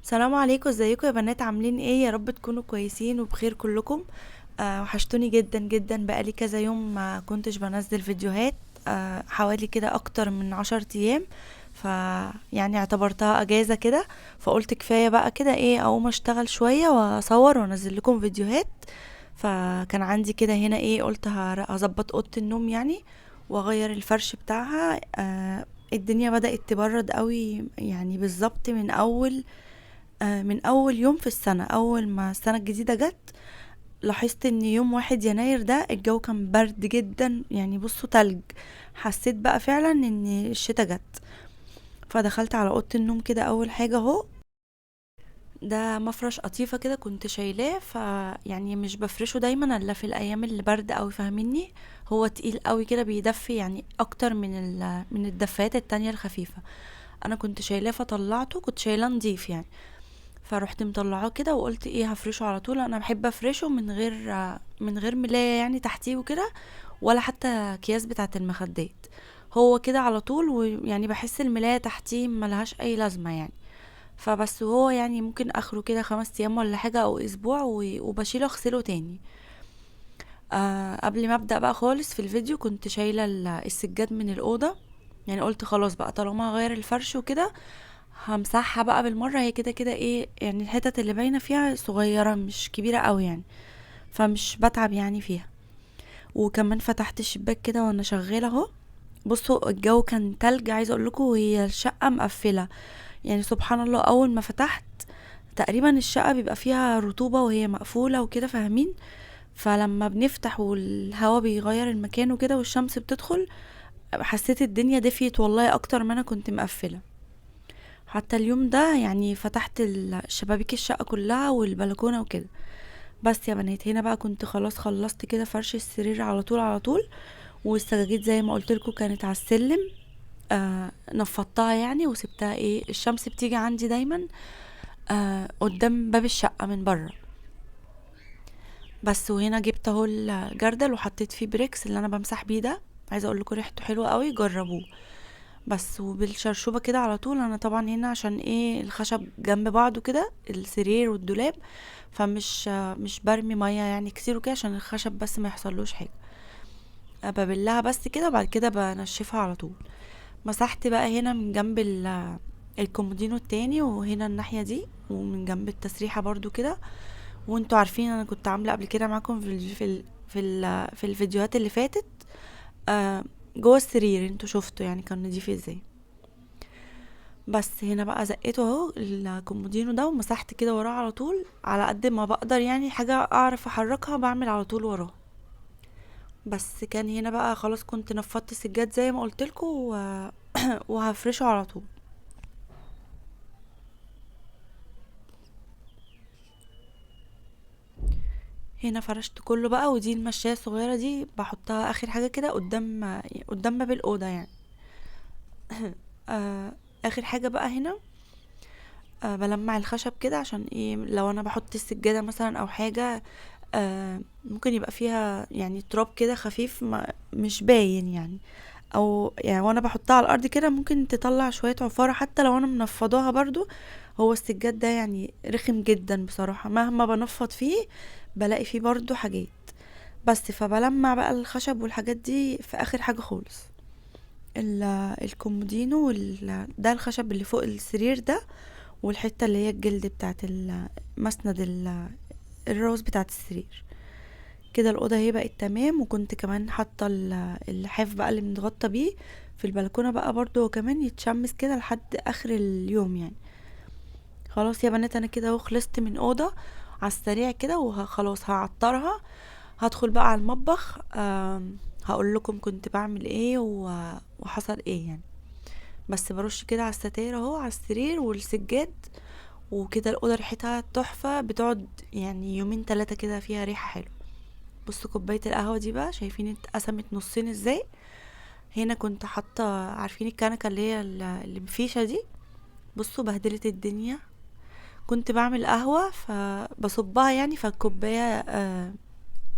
السلام عليكم، ازيكم يا بنات؟ عاملين ايه؟ يا رب تكونوا كويسين وبخير كلكم. وحشتوني جدا جدا، بقالي كذا يوم ما كنتش بنزل فيديوهات. حوالي كده اكتر من 10 ايام. ف يعني اعتبرتها اجازة كده. فقلت كفاية بقى كده، ايه، اقوم اشتغل شوية واصور وانزل لكم فيديوهات. فكان عندي كده هنا، ايه، قلت هظبط اوضة النوم يعني، واغير الفرش بتاعها. الدنيا بدأت تبرد قوي يعني، بالظبط من اول يوم في السنة، اول ما السنة الجديدة جت. لاحظت ان يوم 1 يناير ده الجو كان برد جدا يعني، بصوا، تلج. حسيت بقى فعلا ان الشتا جت. فدخلت على اوضة النوم كده، اول حاجة اهو. ده مفرش قطيفة كده كنت شايلاه، يعني مش بفرشه دايما الا في الايام اللي برد قوي، فاهميني؟ هو تقيل قوي كده، بيدفي يعني اكتر من الدفايات التانية الخفيفة. انا كنت شايلاه فطلعته، كنت شايلاه نضيف يعني. فرحت مطلعاه كده وقلت ايه، هفرشه على طول. انا بحب افرشه من غير ملاية يعني تحتيه وكده، ولا حتى اكياس بتاعه المخدات. هو كده على طول، ويعني بحس الملاية تحتيه ملهاش اي لازمة يعني. فبس هو يعني ممكن اخره كده 5 ايام ولا حاجة او اسبوع، وبشيله اغسله تاني. قبل ما ابدا بقى خالص في الفيديو، كنت شايله السجاد من الاوضه. يعني قلت خلاص بقى، طالما هغير الفرش وكده، همسحها بقى بالمره. هي كده كده، ايه يعني، الحتت اللي باينه فيها صغيره مش كبيره قوي يعني، فمش بتعب يعني فيها. وكمان فتحت الشباك كده وانا شغاله اهو. بصوا، الجو كان تلج، عايزه اقول لكم، وهي الشقه مقفله. يعني سبحان الله، اول ما فتحت تقريبا الشقه بيبقى فيها رطوبه وهي مقفوله وكده، فاهمين؟ فلما بنفتح والهوا بيغير المكان وكده والشمس بتدخل، حسيت الدنيا دفيت والله اكتر ما انا كنت مقفله. حتى اليوم ده يعني فتحت شبابيك الشقه كلها والبلكونه وكده. بس يا بنات، هنا بقى كنت خلاص خلصت كده فرش السرير على طول على طول. والسجاجيد زي ما قلت لكم كانت على السلم. نفضتها يعني وسبتها، ايه، الشمس بتيجي عندي دايما قدام باب الشقه من بره. بس وهنا جبت اهو الجردل وحطيت فيه بريكس اللي انا بمسح بيه ده. عايزه اقول لكم ريحته حلوه قوي، جربوه. بس وبالشرشوبه كده على طول. انا طبعا هنا عشان ايه، الخشب جنب بعضه كده، السرير والدولاب. فمش مش برمي ميه يعني كتير وكده، عشان الخشب بس ما يحصلوش حاجه. ببلها بس كده، وبعد كده بنشفها على طول. مسحت بقى هنا من جنب الكومودينو التاني، وهنا الناحيه دي، ومن جنب التسريحه برضو كده. وانتوا عارفين انا كنت عامله قبل كده معاكم في الفيديوهات اللي فاتت. آه جوه السرير انتوا شفتوا يعني كان نضيف ازاي. بس هنا بقى زقيته اهو الكومودينو ده، ومسحت كده وراه على طول، على قد ما بقدر يعني، حاجه اعرف احركها بعمل على طول وراه. بس كان هنا بقى خلاص، كنت نفضت السجاد زي ما قلتلكوا وهفرشه على طول. هنا فرشت كله بقى، ودي المشاية الصغيرة دي بحطها اخر حاجة كده قدام باب الأوضة يعني. آه اخر حاجة بقى هنا. بلمع الخشب كده، عشان ايه، لو انا بحط السجادة مثلا او حاجة، ممكن يبقى فيها يعني تراب كده خفيف، ما مش باين يعني. او يعني وانا بحطها على الارض كده ممكن تطلع شوية عفارة، حتى لو انا منفضاها برضو. هو السجاد ده يعني رخم جدا بصراحة، مهما بنفض فيه بلاقي فيه برضو حاجات. بس فبلمع بقى الخشب والحاجات دي في اخر حاجة خالص. ال- الكومودينو ده الخشب اللي فوق السرير ده، والحتة اللي هي الجلد بتاعت مسند الراس بتاعت السرير. كده الأوضة هي بقت تمام. وكنت كمان حاطة اللحاف بقى اللي بنتغطى بيه في البلكونة بقى برضو، وكمان يتشمس كده لحد آخر اليوم يعني. خلاص يا بنات، أنا كده اهو خلصت من أوضة على السريع كده، وخلاص هعطرها. هدخل بقى على المطبخ. هقول لكم كنت بعمل ايه وحصل ايه يعني. بس برش كده على الستاير اهو، على السرير والسجاد. وكده الأوضة ريحتها تحفة، بتقعد يعني يومين 3 كده فيها ريحة حلوة. بصوا كوباية القهوة دي بقى، شايفين اتقسمت نصين ازاي؟ هنا كنت حاطة، عارفين الكنكة اللي هي اللي بفيشة دي؟ بصوا بهدلت الدنيا. كنت بعمل قهوة فبصبها يعني، فالكوباية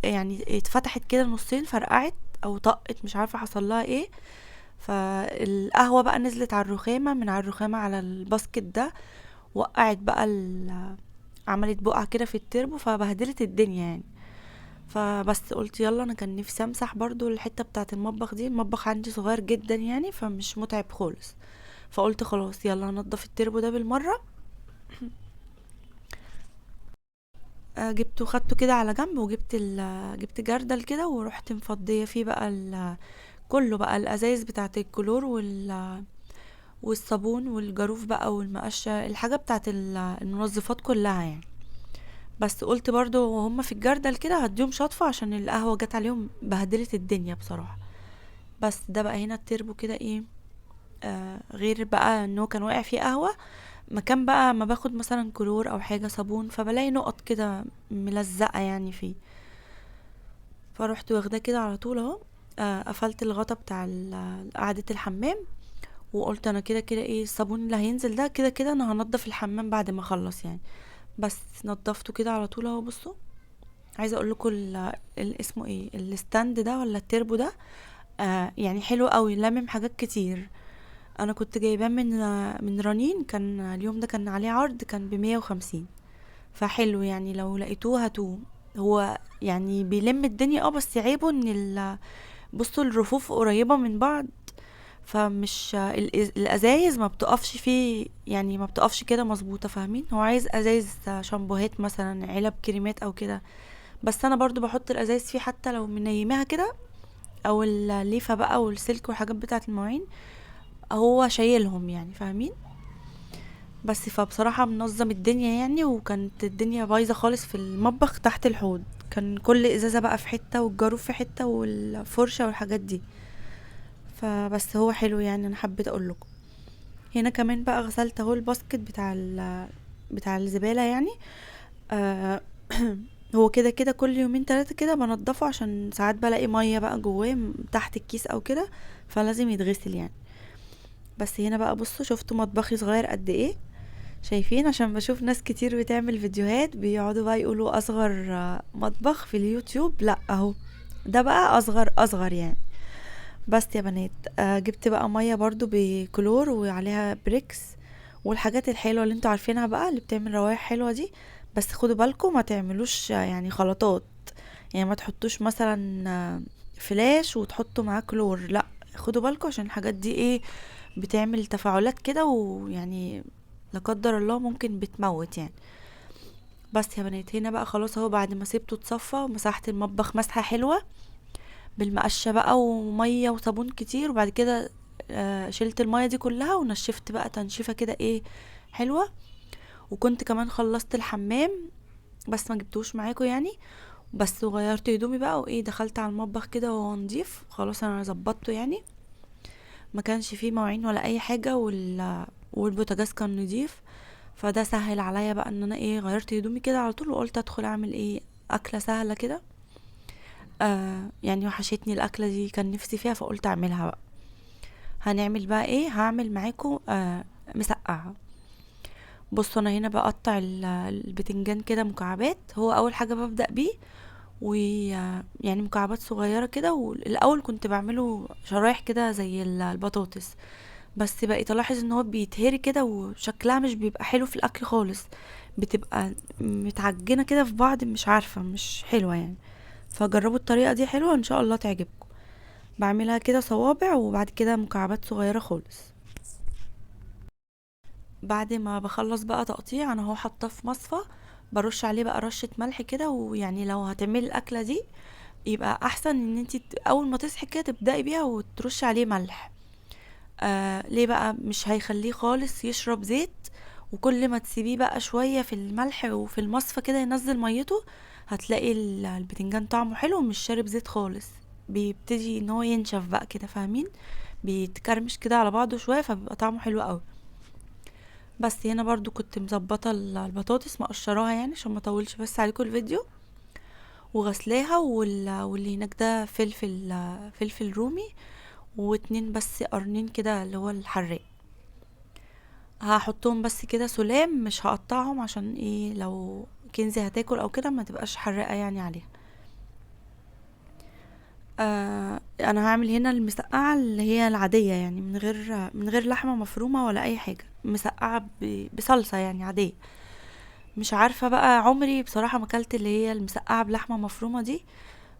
يعني اتفتحت كده نصين، فرقعت او طقت، مش عارفة حصل لها ايه. فالقهوة بقى نزلت على الرخامة، من على الرخامة على الباسكت ده. وقعت بقى عملت بقعة كده في التربو فبهدلت الدنيا يعني. فبس قلت يلا، انا كان نفسي امسح برضو الحتة بتاعة المطبخ دي، المطبخ عندي صغير جدا يعني فمش متعب خالص. فقلت خلاص يلا نضف التربو ده بالمرة. جبته خدته كده على جنب، وجبت جبت جردل كده ورحت مفضية فيه بقى كله بقى الازايز بتاعة الكلور والصابون والجاروف بقى والمقشة، الحاجة بتاعة المنظفات كلها يعني. بس قلت برضو وهم في الجردل كده هديهم شطفة عشان القهوة جت عليهم بهدلت الدنيا بصراحة. بس ده بقى هنا التربو كده ايه، غير بقى انه كان واقع فيه قهوة، مكان بقى ما باخد مثلا كلور او حاجة صابون فبلاقي نقط كده ملزقة يعني فيه. فروحت واخداه كده على طول اهو. قفلت الغطا بتاع قعدة الحمام، وقلت انا كده كده ايه الصابون اللي هينزل ده كده كده انا هنضف الحمام بعد ما اخلص يعني. بس نضفته كده على طول اهو. بصوا، عايزه اقول لكم اسمه ايه الستاند ده ولا التربو ده، يعني حلو قوي لامم حاجات كتير. انا كنت جايباه من رنين، كان اليوم ده كان عليه عرض كان ب150. فحلو يعني لو لقيتوه هاتوه. هو يعني بيلم الدنيا بس عيبه ان بصوا الرفوف قريبة من بعض، فمش الازايز ما بتقفش فيه يعني، ما بتقفش كده مظبوطه فاهمين. هو عايز ازايز شامبوهات مثلا، علب كريمات او كده، بس انا برضو بحط الازايز فيه حتى لو منيماها كده، او الليفه بقى والسلك والحاجات بتاعه المواعين هو شايلهم يعني فاهمين. بس فبصراحه منظم الدنيا يعني، وكانت الدنيا بايظه خالص في المطبخ تحت الحوض، كان كل ازازه بقى في حته والجاروف في حته والفرشه والحاجات دي. فبس هو حلو يعني، انا حبيت اقول لكم. هنا كمان بقى غسلت اهو الباسكت بتاع الزبالة يعني. آه هو كده كده كل يومين تلاتة كده بنضفه، عشان ساعات بلاقي مية بقى جواه تحت الكيس او كده، فلازم يتغسل يعني. بس هنا بقى بصوا، شفتوا مطبخي صغير قد ايه؟ شايفين؟ عشان بشوف ناس كتير بتعمل فيديوهات بيقعدوا بقى يقولوا اصغر مطبخ في اليوتيوب، لا اهو ده بقى اصغر اصغر يعني. بس يا بنات، جبت بقى ميه برضو بكلور وعليها بريكس والحاجات الحلوه اللي انتوا عارفينها بقى اللي بتعمل روايح حلوه دي. بس خدوا بالكم ما تعملوش يعني خلطات، يعني ما تحطوش مثلا فلاش وتحطوا معاه كلور، لا خدوا بالكم عشان الحاجات دي ايه بتعمل تفاعلات كده، ويعني لا قدر الله ممكن بتموت يعني. بس يا بنات هنا بقى خلاص اهو، بعد ما سيبته اتصفى ومسحت المطبخ مسحه حلوه بالمقشة بقى ومية وصابون كتير، وبعد كده شلت المية دي كلها ونشفت بقى تنشيفة كده ايه حلوة. وكنت كمان خلصت الحمام بس ما جبتوش معاكم يعني. بس وغيرت هدومي بقى وايه دخلت على المطبخ كده وهو نضيف خلاص، انا ظبطته يعني. ما كانش فيه مواعين ولا اي حاجة والبوتاجاز كان نضيف. فده سهل عليا بقى ان انا ايه غيرت هدومي كده على طول، وقلت ادخل اعمل ايه اكلة سهلة كده. يعني وحشتني الاكلة دي كان نفسي فيها فقلت اعملها بقى. هنعمل بقى ايه، هعمل معاكم مسقعه. بصوا انا هنا بقطع البتنجان كده مكعبات، هو اول حاجه ببدا بيه ويعني مكعبات صغيره كده. والاول كنت بعمله شرايح كده زي البطاطس، بس بقيت الاحظ ان هو بيتهري كده وشكلها مش بيبقى حلو في الاكل خالص، بتبقى متعجنه كده في بعض، مش عارفه مش حلوه يعني. فجربوا الطريقه دي حلوه ان شاء الله تعجبكم. بعملها كده صوابع وبعد كده مكعبات صغيره خالص. بعد ما بخلص بقى تقطيع انا هو حاطاه في مصفى، برش عليه بقى رشة ملح كده. ويعني لو هتعملي الاكلة دي يبقى احسن ان انتي اول ما تصحي كده تبدأي بيها وترشي عليه ملح. ليه بقى؟ مش هيخليه خالص يشرب زيت، وكل ما تسيبيه بقى شوية في الملح وفي المصفى كده ينزل ميته، هتلاقي البتنجان طعمه حلو ومش شارب زيت خالص، بيبتدي ان هو ينشف بقى كده فاهمين، بيتكرمش كده على بعضه شوية فبيبقى طعمه حلو قوي. بس هنا برضو كنت مظبطه البطاطس مقشراها يعني عشان ما اطولش بس عليكم الفيديو، وغسلاها واللي هناك ده فلفل رومي، واتنين بس قرنين كده اللي هو الحراق. هحطهم بس كده سلام، مش هقطعهم عشان ايه لو كنزي هتاكل او كده ما تبقاش حراقه يعني عليها. انا هعمل هنا المسقعه اللي هي العاديه، يعني من غير لحمه مفرومه ولا اي حاجه، مسقعه بصلصه يعني عاديه. مش عارفه بقى، عمري بصراحه ما اكلت اللي هي المسقعه بلحمه مفرومه دي.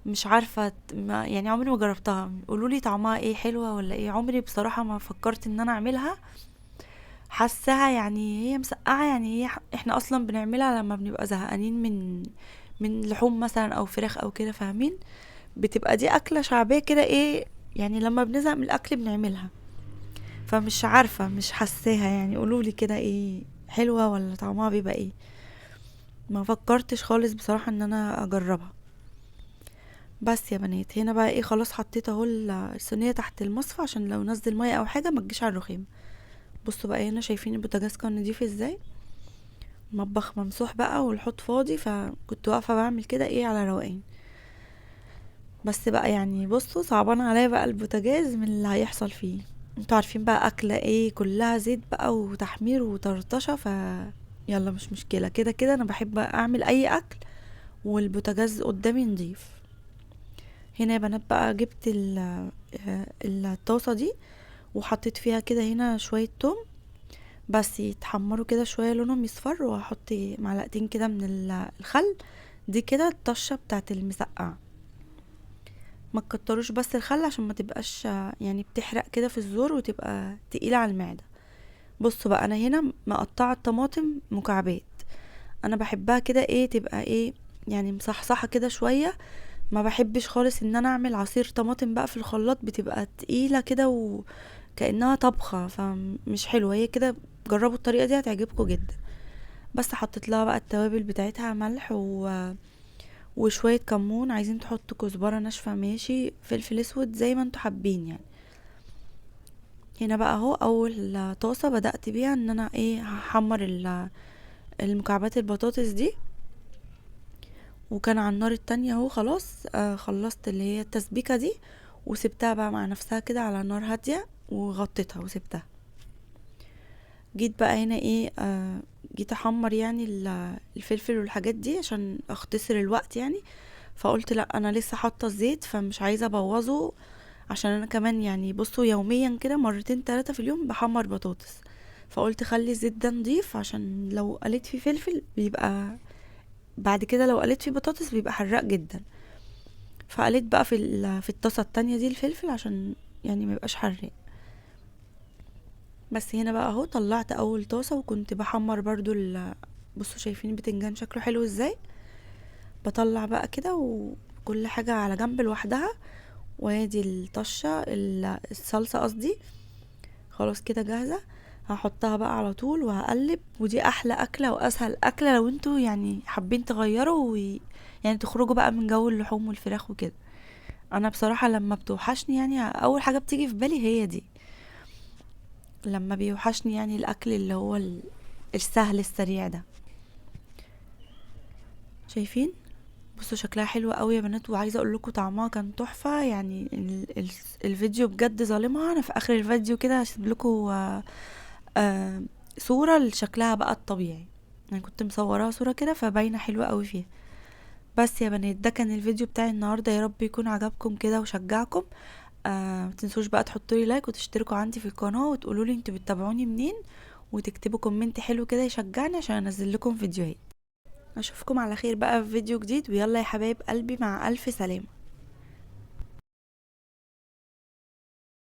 مش عارفه يعني عمري ما جربتها. قولوا لي طعمها ايه، حلوه ولا ايه؟ عمري بصراحه ما فكرت ان انا اعملها. حاساها يعني هي مسقعه، يعني احنا اصلا بنعملها لما بنبقى زهقانين من لحوم مثلا او فراخ او كده، فاهمين؟ بتبقى دي اكله شعبيه كده، ايه يعني لما بنزهق من الاكل بنعملها. فمش عارفه، مش حاساها يعني. قولولي كده، ايه حلوه ولا طعمها بيبقى ايه؟ ما فكرتش خالص بصراحه ان انا اجربها. بس يا بنات، هنا بقى ايه، خلاص حطيت اهو الصينيه تحت المصفى عشان لو نزل ميه او حاجه ما تجيش على الرخام. بصوا بقى هنا، شايفين البوتاجاز كان نضيف ازاي؟ مطبخ ممسوح بقى والحوض فاضي، فكنت واقفه بعمل كده ايه على روقان. بس بقى يعني بصوا، صعبان عليا بقى البوتاجاز من اللي هيحصل فيه. انتوا عارفين بقى اكله ايه، كلها زيت بقى وتحمير وطرطشه. يلا مش مشكله، كده كده انا بحب اعمل اي اكل والبوتاجاز قدامي نضيف. هنا يا بنات بقى جبت الطاسه دي، وحطيت فيها كده هنا شويه توم، بس يتحمروا كده شويه لونهم يصفر، وهحط معلقتين كده من الخل. دي كده الطشه بتاعت المسقعه. ما تكتروش بس الخل عشان ما تبقاش يعني بتحرق كده في الزور وتبقى تقيلة على المعدة. بصوا بقى، انا هنا مقطعة الطماطم مكعبات. انا بحبها كده ايه، تبقى ايه يعني مصحصحة كده شوية. ما بحبش خالص ان انا اعمل عصير طماطم بقى في الخلاط، بتبقى تقيلة كده وكأنها طبخة، فمش حلوة هي كده. جربوا الطريقة دي هتعجبكم جدا. بس حطيت لها بقى التوابل بتاعتها، ملح وشوية كمون، عايزين تحطوا كزبرة ناشفة ماشي، فلفل اسود زي ما انتوا حابين يعني. هنا بقى اهو اول طاسة بدأت بيها ان انا ايه هحمر المكعبات البطاطس دي. وكان على النار التانية اهو، خلاص خلصت اللي هي التسبيكة دي، وسبتها بقى مع نفسها كده على نار هادية، وغطيتها وسبتها. جيت بقى هنا ايه جيت احمر يعني الفلفل والحاجات دي عشان اختصر الوقت يعني. فقلت لا، انا لسه حاطه الزيت فمش عايزه ابوظه، عشان انا كمان يعني بصوا يوميا كده مرتين تلاتة في اليوم بحمر بطاطس. فقلت خلي الزيت ده نضيف، عشان لو قليت فيه فلفل بيبقى بعد كده، لو قليت فيه بطاطس بيبقى حراق جدا. فقليت بقى في الطاسه التانية دي الفلفل عشان يعني ما يبقاش حراق. بس هنا بقى اهو طلعت اول طاسه، وكنت بحمر برضو بصوا شايفين البتنجان شكله حلو ازاي؟ بطلع بقى كده وكل حاجه على جنب لوحدها. وادي الطشه الصلصه قصدي، خلاص كده جاهزة. هحطها بقى على طول وهقلب. ودي احلى اكلة واسهل اكلة لو انتوا يعني حابين تغيروا يعني تخرجوا بقى من جو اللحوم والفراخ وكده. انا بصراحة لما بتوحشني يعني اول حاجة بتيجي في بالي هي دي. لما بيوحشني يعني الاكل اللي هو السهل السريع ده. شايفين؟ بصوا شكلها حلو قوي يا بنات، وعايزه اقول لكم طعمها كان تحفه يعني. الفيديو بجد ظالمها. انا في اخر الفيديو كده هسيب لكم آه صورة لشكلها بقى الطبيعي. انا كنت مصوراها صورة كده فباينة حلوة قوي فيها. بس يا بنات، ده كان الفيديو بتاعي النهاردة، يا رب يكون عجبكم كده وشجعكم. متنسوش بقى تحطوا لي لايك وتشتركوا عندي في القناة وتقولوا لي انتوا بتتابعوني منين، وتكتبوا كومنت حلو كده يشجعني عشان انزل لكم فيديوهات. اشوفكم على خير بقى في فيديو جديد، ويلا يا حبايب قلبي، مع الف سلامة.